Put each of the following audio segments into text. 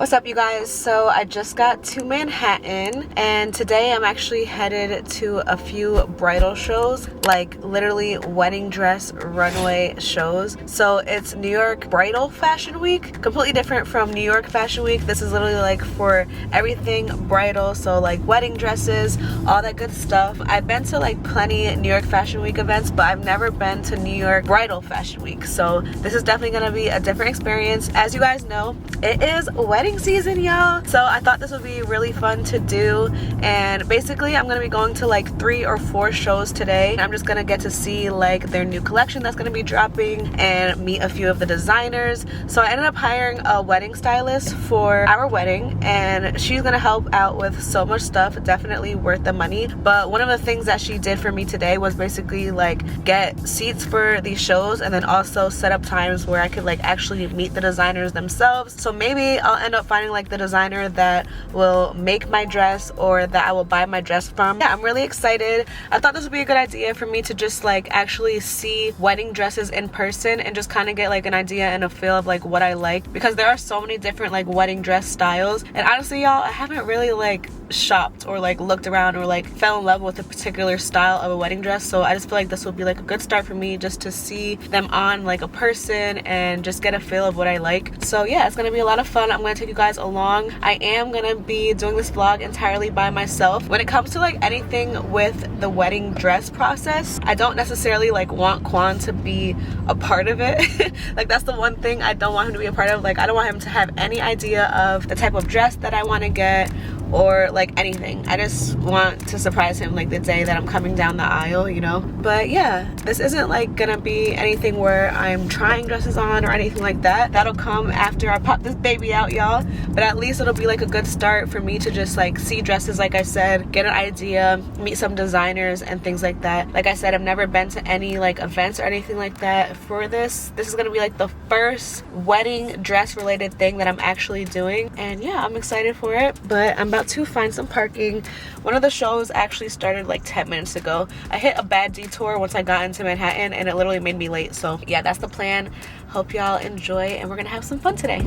What's up, you guys? So I just got to Manhattan and today I'm actually headed to a few bridal shows, like literally wedding dress runway shows. So it's New York Bridal Fashion Week, completely different from New York Fashion Week. This is literally like for everything bridal, so like wedding dresses, all that good stuff. I've been to like plenty New York Fashion Week events, but I've never been to New York Bridal Fashion Week. So this is definitely gonna be a different experience. As you guys know, it is wedding season, y'all. So I thought this would be really fun to do, and basically I'm gonna be going to like 3 or 4 shows today. I'm just gonna get to see like their new collection that's gonna be dropping and meet a few of the designers. So I ended up hiring a wedding stylist for our wedding, and she's gonna help out with so much stuff, definitely worth the money. But one of the things that she did for me today was basically like get seats for these shows and then also set up times where I could like actually meet the designers themselves. So maybe I'll end up finding like the designer that will make my dress or that I will buy my dress from. Yeah, I'm really excited. I thought this would be a good idea for me to just like actually see wedding dresses in person and just kind of get like an idea and a feel of like what I like, because there are so many different like wedding dress styles, and honestly y'all, I haven't really like shopped or like looked around or like fell in love with a particular style of a wedding dress. So I just feel like this will be like a good start for me just to see them on like a person and just get a feel of what I like. So yeah, it's gonna be a lot of fun. I'm gonna take you guys along. I am gonna be doing this vlog entirely by myself. When it comes to like anything with the wedding dress process, I don't necessarily like want Quan to be a part of it. Like that's the one thing I don't want him to be a part of. Like I don't want him to have any idea of the type of dress that I want to get or like anything. I just want to surprise him like the day that I'm coming down the aisle, you know. But yeah, this isn't like gonna be anything where I'm trying dresses on or anything like that. That'll come after I pop this baby out, y'all. But at least it'll be like a good start for me to just like see dresses, like I said, get an idea, meet some designers and things like that. Like I said, I've never been to any like events or anything like that for this. This is gonna be like the first wedding dress related thing that I'm actually doing, and yeah, I'm excited for it. But I'm about to find some parking. One of the shows actually started like 10 minutes ago. I hit a bad detour once I got into Manhattan and it literally made me late. So yeah, that's the plan. Hope y'all enjoy, and we're gonna have some fun today.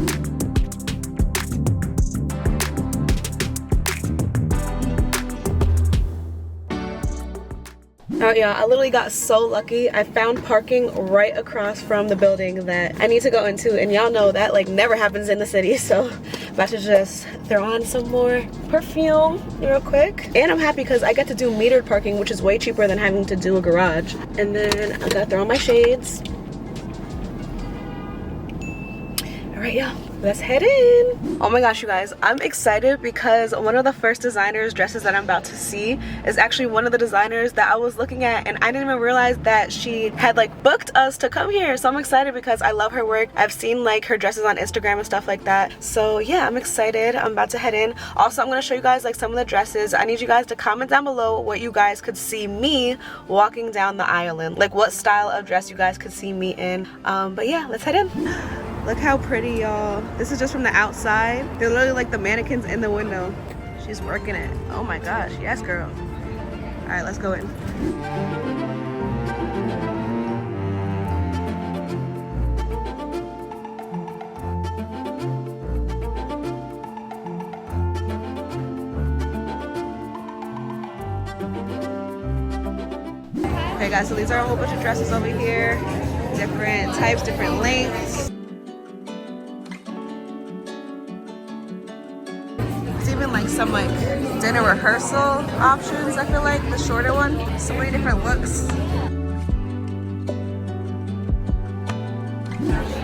Alright y'all, I literally got so lucky. I found parking right across from the building that I need to go into, and y'all know that like never happens in the city. So I'm about to just throw on some more perfume real quick. And I'm happy because I get to do metered parking, which is way cheaper than having to do a garage. And then I gotta throw on my shades. Alright y'all, let's head in. Oh my gosh, you guys, I'm excited because one of the first designers dresses that I'm about to see is actually one of the designers that I was looking at, and I didn't even realize that she had like booked us to come here. So I'm excited because I love her work. I've seen like her dresses on Instagram and stuff like that. So yeah, I'm excited. I'm about to head in. Also, I'm gonna show you guys like some of the dresses. I need you guys to comment down below what you guys could see me walking down the aisle in, like what style of dress you guys could see me in. But yeah, let's head in. Look how pretty, y'all. This is just from the outside. They're literally like the mannequins in the window. She's working it. Oh my gosh, yes girl. All right, let's go in. Okay guys, so these are a whole bunch of dresses over here. Different types, different lengths. Even like some like dinner rehearsal options. I feel like the shorter one, so many different looks.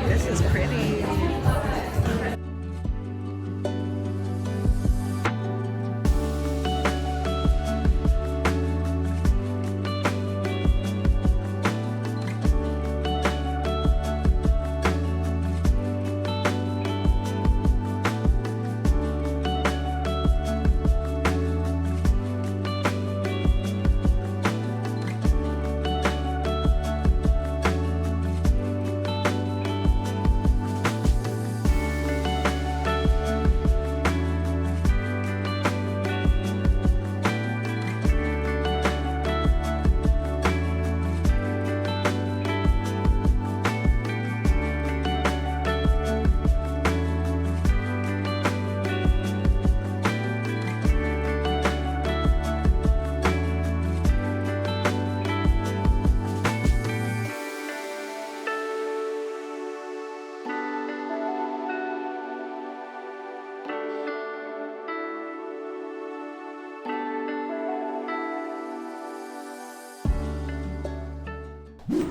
This is pretty.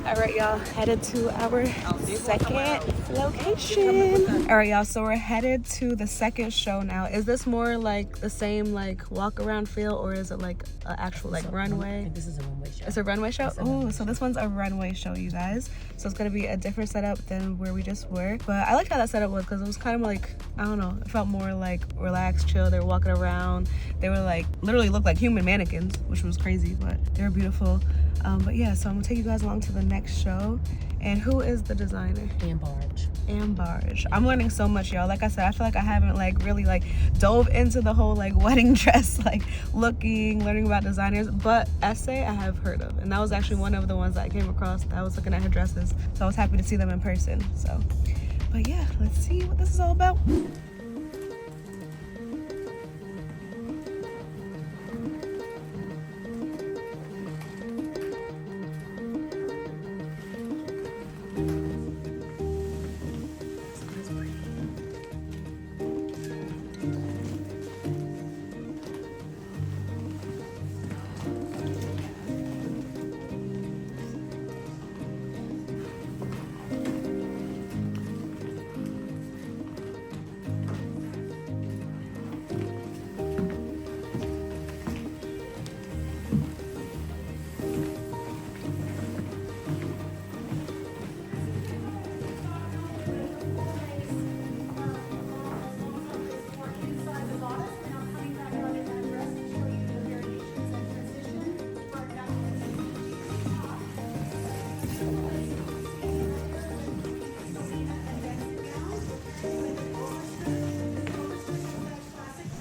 All right, y'all, headed to our second location. All right, y'all, so we're headed to the second show now. Is this more like the same like walk around feel, or is it like an actual like runway? This is a runway show. It's a runway show? Oh, so this one's a runway show, you guys. So it's gonna be a different setup than where we just were. But I liked how that setup was because it was kind of like, I don't know, it felt more like relaxed, chill. They were walking around. They were like, literally looked like human mannequins, which was crazy, but they were beautiful. But yeah, so I'm gonna take you guys along to the next show. And who is the designer? Ambarge. I'm learning so much, y'all. Like I said, I feel like I haven't like really like dove into the whole like wedding dress, like learning about designers, but Essay I have heard of. And that was actually one of the ones that I came across that I was looking at her dresses. So I was happy to see them in person. So, but yeah, let's see what this is all about.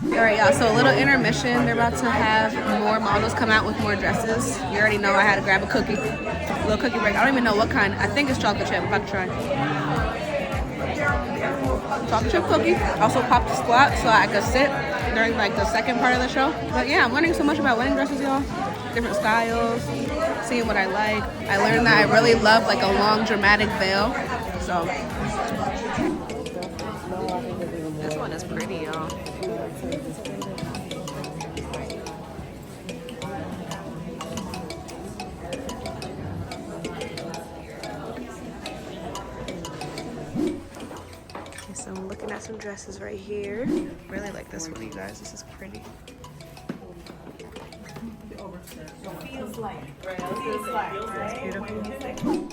All right, y'all, so a little intermission. They're about to have more models come out with more dresses. You already know I had to grab a cookie. A little cookie break. I don't even know what kind. I think it's chocolate chip. I'm about to try. Chocolate chip cookie. Also popped a squat so I could sit during like the second part of the show. But yeah, I'm learning so much about wedding dresses, y'all. Different styles, seeing what I like. I learned that I really love like a long dramatic veil. So this one is pretty, y'all. So I'm looking at some dresses right here. Really like this one, you guys. This is pretty. Feels like, right? Feels like, right? It's beautiful.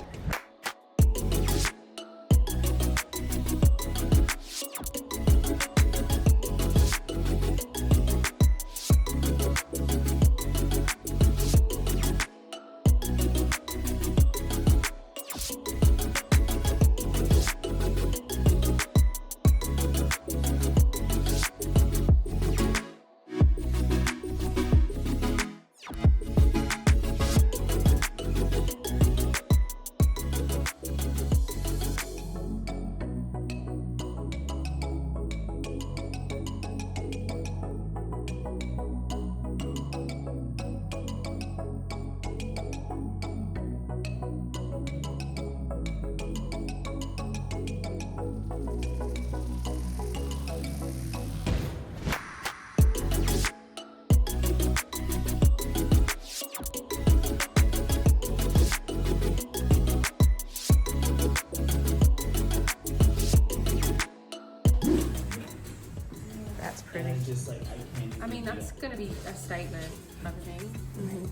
I mean, that's gonna be a statement type of thing.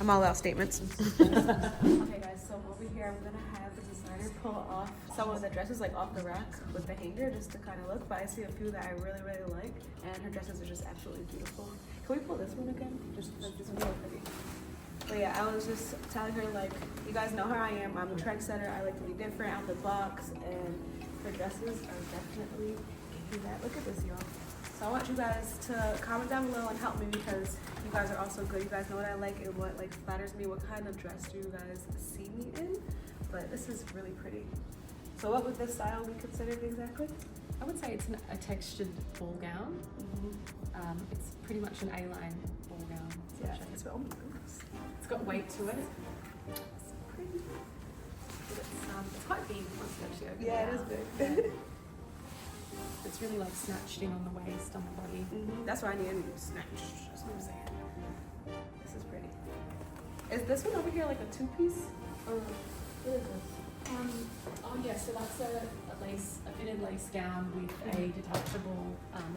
I'm all about statements. Okay guys, so over here I'm gonna have the designer pull off some of the dresses like off the rack with the hanger just to kind of look, but I see a few that I really like and her dresses are just absolutely beautiful. Can we pull this one again? Just because this one's so pretty. But yeah, I was just telling her like, you guys know how I am. I'm a trendsetter. I like to be different, out the box, and her dresses are definitely giving that. Look at this, y'all. So I want you guys to comment down below and help me because you guys are also good. You guys know what I like and what like flatters me, what kind of dress do you guys see me in. But this is really pretty. So what would this style be considered exactly? I would say it's a textured ball gown. It's pretty much an A-line ball gown. Yeah, it's, oh my goodness. It's got weight to it. It's pretty. It's quite big once you actually open Yeah, it is big. It's really like snatched in on the waist, on the body. That's why I need to snatch. That's what I'm saying. This is pretty. Is this one over here like a two-piece? What is this? Oh yeah, so that's a fitted lace gown with a detachable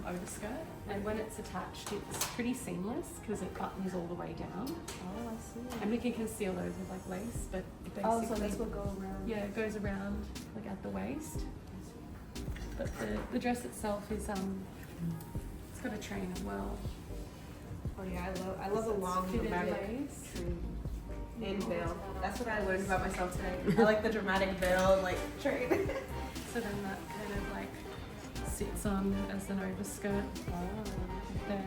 overskirt, and when it's attached, it's pretty seamless because it buttons all the way down. Oh, I see. And we can conceal those with like lace, but it basically, Oh, so this will go around. yeah, it goes around like at the waist. But the dress itself is it's got a train as well. Oh yeah, I love a long Fitted dramatic lace. train and veil. That's what I learned about myself today. I like the dramatic veil and like train. So then that kind of like sits on as an overskirt. Oh. There.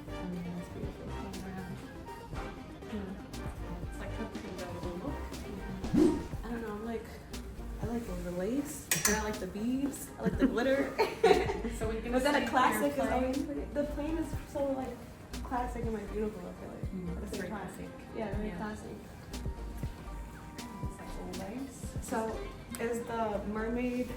That's beautiful. All around. Yeah. It's like a convertible look. I don't know, I like the lace, and I like the beads, I like the glitter. So we can. But then a classic is always pretty. The plain is so like classic and like beautiful, I feel like. At the Very same time. classic. Yeah, very Yeah. classic. It's like all lace. So is the mermaid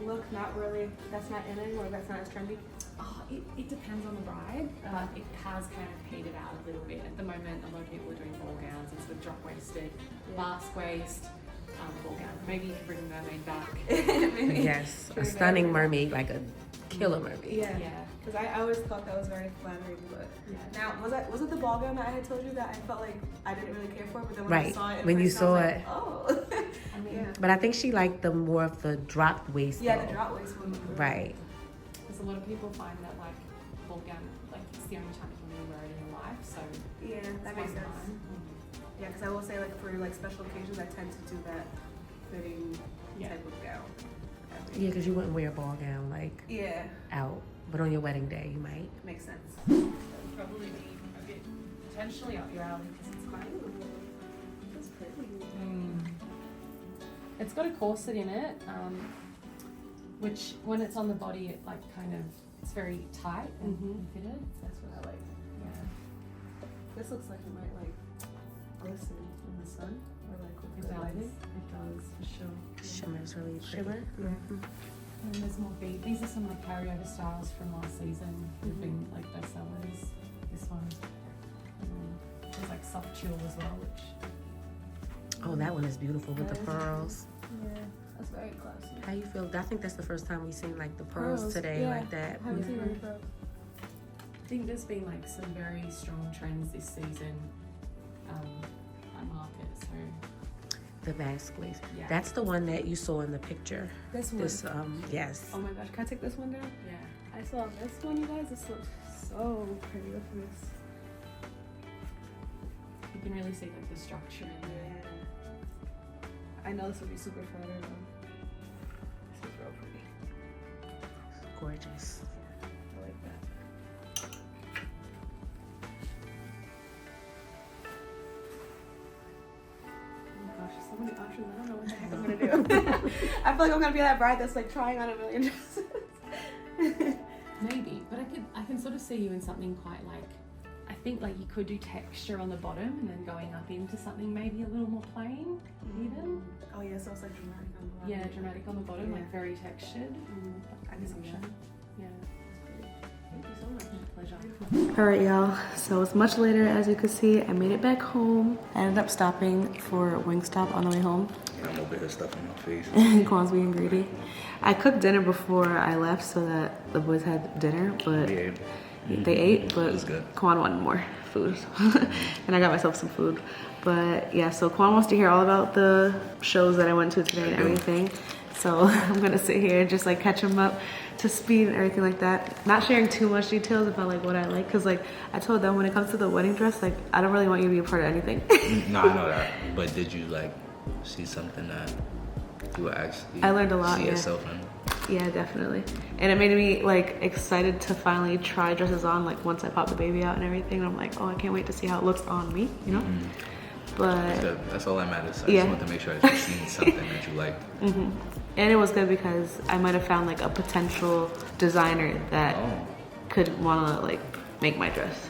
look not really, that's not in it, or that's not as trendy? Oh, it depends on the bride, but it has kind of petered out a little bit. At the moment, a lot of people are doing ball gowns and sort of drop waisted, basque waist, ball gown. Maybe you can bring the mermaid back. Maybe. Yes, a stunning mermaid, like a killer mermaid. Yeah. Yeah. Because I always thought that was very flattering, but Yeah. now was it the ball gown that I had told you that I felt like I didn't really care for, but then when I Right, saw it, in when you person, saw I was it. like, oh, I mean, yeah, But I think she liked the more of the dropped waist. yeah, though. the drop waist one. Right. because a lot of people find that like ball gown, like it's the only time you can really wear it in your life. So Yeah, that it's makes one sense. time. Yeah, because I will say like for like special occasions, I tend to do that fitting Yeah. type of gown. Yeah, because you wouldn't wear a ball gown like Yeah, out, but on your wedding day you might. makes sense. That would probably be a bit potentially up your alley because it's quite. That's pretty. It's got a corset in it, which when it's on the body, it like kind of it's very tight and fitted. That's what I like. Yeah. This looks like it might like glisten in the sun or like with It the does. lighting. It does for sure. Shimmer's really pretty. Shimmer? Mhm. And there's more bead. These are some like carryover styles from last season. They've been like bestsellers. This one. And then there's like soft chill as well, which Oh, that one is beautiful with the pearls. Yeah, that's very classy. How you feel? I think that's the first time we've seen like the pearls today yeah. like that. I haven't seen any pearls. I think there's been like some very strong trends this season at market. So The basque waist. yeah. That's the one that you saw in the picture. This one. This yes. Oh my gosh, can I take this one down? Yeah. I saw this one, you guys. This looks so pretty. Look at this. You can really see like the structure in there. I know this would be super flattering though. This is real pretty. Gorgeous. I like that. Oh my gosh, there's so many options. I don't know what the heck I'm gonna do. I feel like I'm gonna be that bride that's like trying on a million dresses. Maybe, but I can sort of see you in something quite like, I think like you could do texture on the bottom and then going up into something maybe a little more plain even. Oh yeah, so it's like dramatic on the bottom. Yeah, dramatic on the bottom, Yeah. like very textured. I can see that. Yeah, Thank you so much. my pleasure. Alright y'all, so it's much later as you can see. I made it back home. I ended up stopping for Wingstop on the way home. I'm over here stuffing my face. Kwan's being greedy. I cooked dinner before I left so that the boys had dinner, but Yeah. they ate, but It was good. Kwan wanted more food. And I got myself some food. But yeah, so Kwan wants to hear all about the shows that I went to today and everything. So I'm gonna sit here and just like catch him up to speed and everything like that. Not sharing too much details about like what I like, cause like I told them when it comes to the wedding dress, like I don't really want you to be a part of anything. No, I know that. But did you like see something that you were actually I learned a lot, see yeah. yourself in? Yeah, definitely. And it made me like excited to finally try dresses on, like once I pop the baby out and everything. I'm like, oh, I can't wait to see how it looks on me, you know? But Good. That's all that matters. I Yeah. just want to make sure that you've seen something that you liked. and it was good because I might have found like a potential designer that Oh. could wanna like make my dress.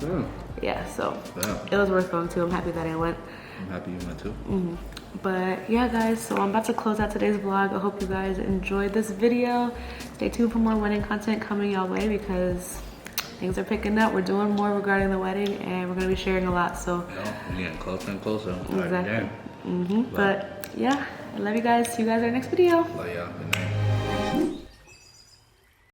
Yeah. Yeah, so Yeah. it was worth going to. I'm happy that I went. I'm happy you went too. But yeah, guys, so I'm about to close out today's vlog. I hope you guys enjoyed this video. Stay tuned for more wedding content coming y'all way because things are picking up. We're doing more regarding the wedding, and we're gonna be sharing a lot. So We're getting closer and closer. exactly. Right there. But yeah, I love you guys. See you guys in our next video. Love y'all. Good night.